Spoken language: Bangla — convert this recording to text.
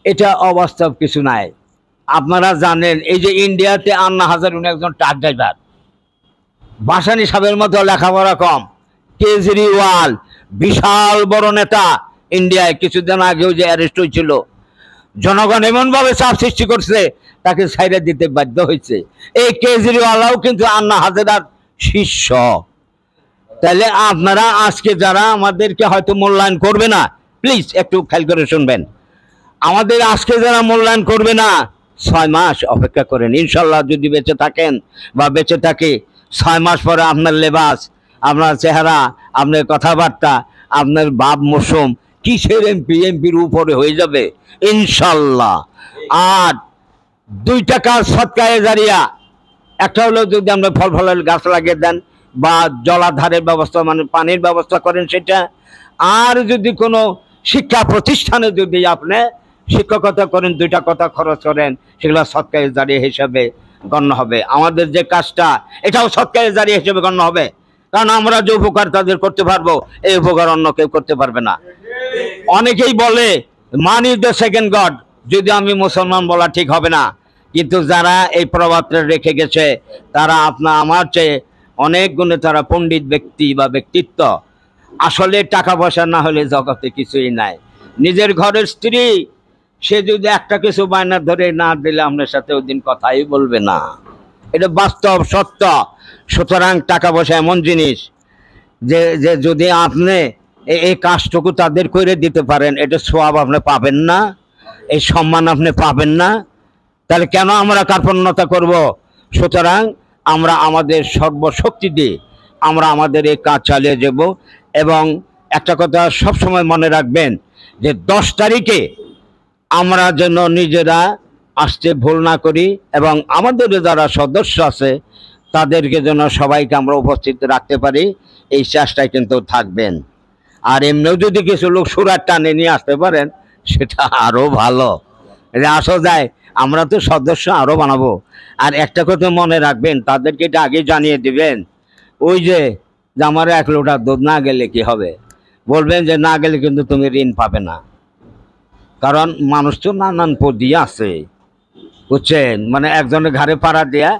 এটা অবাস্তব কিছু নাই। আপনারা জানেন এই যে ইন্ডিয়াতে আন্না হাজার উনি একজন ট্রাক ড্রাইভার, ভাসানী সাহেবের মতো লেখাপড়া কম। কেজরিওয়াল বিশাল বড় নেতা, ইন্ডিয়ায় কিছুদিন আগেও যে অ্যারেস্ট হয়েছিল, জনগণ এমনভাবে চাপ সৃষ্টি করছে তাকে ছাইড়া দিতে বাধ্য হয়েছে। এই কেজরিওয়ালও কিন্তু আন্না হাজারার শিষ্য। তাহলে আপনারা আজকে যারা আমাদেরকে হয়তো মূল্যায়ন করবে না, প্লিজ একটু খেয়াল করে শুনবেন, আমাদের আজকে যারা মূল্যায়ন করবে না 6 মাস অপেক্ষা করেন। ইনশাল্লাহ যদি বেঁচে থাকেন বা বেঁচে থাকে, 6 মাস পরে আপনার লেবাস, আপনার চেহারা, আপনার কথাবার্তা, আপনার বাপ মৌসুম কিসের এমপির উপরে হয়ে যাবে ইনশাল্লাহ। আর 2 টাকা সৎকায়ে জারিয়া, একটা হলো যদি আমরা ফল ফলের গাছ লাগিয়ে দেন বা জলাধারের ব্যবস্থা মানে পানির ব্যবস্থা করেন সেটা, আর যদি কোনো শিক্ষা প্রতিষ্ঠানে যদি আপনি শিক্ষকতা করেন, 2 টাকা খরচ করেন, সেগুলো সৎকায়ে জারিয়া হিসাবে গণ্য হবে। আমাদের যে কাজটা এটাও সৎকায়ে জারিয়া হিসেবে গণ্য হবে, কারণ আমরা যে উপকার তাদের করতে পারবো এই উপকার অন্য কেউ করতে পারবে না। অনেকেই বলে মান ইজ দ্য সেকেন্ড গড, যদি আমি মুসলমান বলা ঠিক হবে না, কিন্তু যারা এই প্রভাবটা রেখে গেছে তারা আমার চেয়ে অনেক গুণে তারা পণ্ডিত ব্যক্তি বা ব্যক্তিত্ব। আসলে টাকা পয়সা না হলে জগতে কিছুই নাই। নিজের ঘরের স্ত্রী সে যদি একটা কিছু বায়না ধরে না দিলে আপনার সাথে ওই দিন কথাই বলবে না, এটা বাস্তব সত্য। সুতরাং টাকা পয়সা এমন জিনিস যে যে যদি আপনি এই কাজটুকু তাদের করে দিতে পারেন, এটা সওয়াব আপনি পাবেন না, এই সম্মান আপনি পাবেন না, তাহলে কেন আমরা কার্পণ্যতা করব? সুতরাং আমরা আমাদের সর্বশক্তি দিয়ে আমরা আমাদের এই কাজ চালিয়ে যাব। এবং একটা কথা সবসময় মনে রাখবেন যে 10 তারিখে আমরা যেন নিজেরা আসতে ভুল না করি, এবং আমাদের যারা সদস্য আছে তাদেরকে যেন সবাইকে আমরা উপস্থিত রাখতে পারি, এই চেষ্টায় কিন্তু থাকবেন। আর এমনিও যদি কিছু লোক সুরাট টানে নিয়ে আসতে পারেন সেটা আরও ভালো, আসা যায় আমরা তো সদস্য আরও বানাবো। আর একটা কথা মনে রাখবেন, তাদেরকে এটা আগে জানিয়ে দিবেন, ওই যে আমার 1 লোটা দুধ না গেলে কি হবে, বলবেন যে না গেলে কিন্তু তুমি ঋণ পাবে না। কারণ মানুষ তো নানান পদি আছে, বুঝছেন, মানে একজনের ঘাড়ে পাড়া দেয়া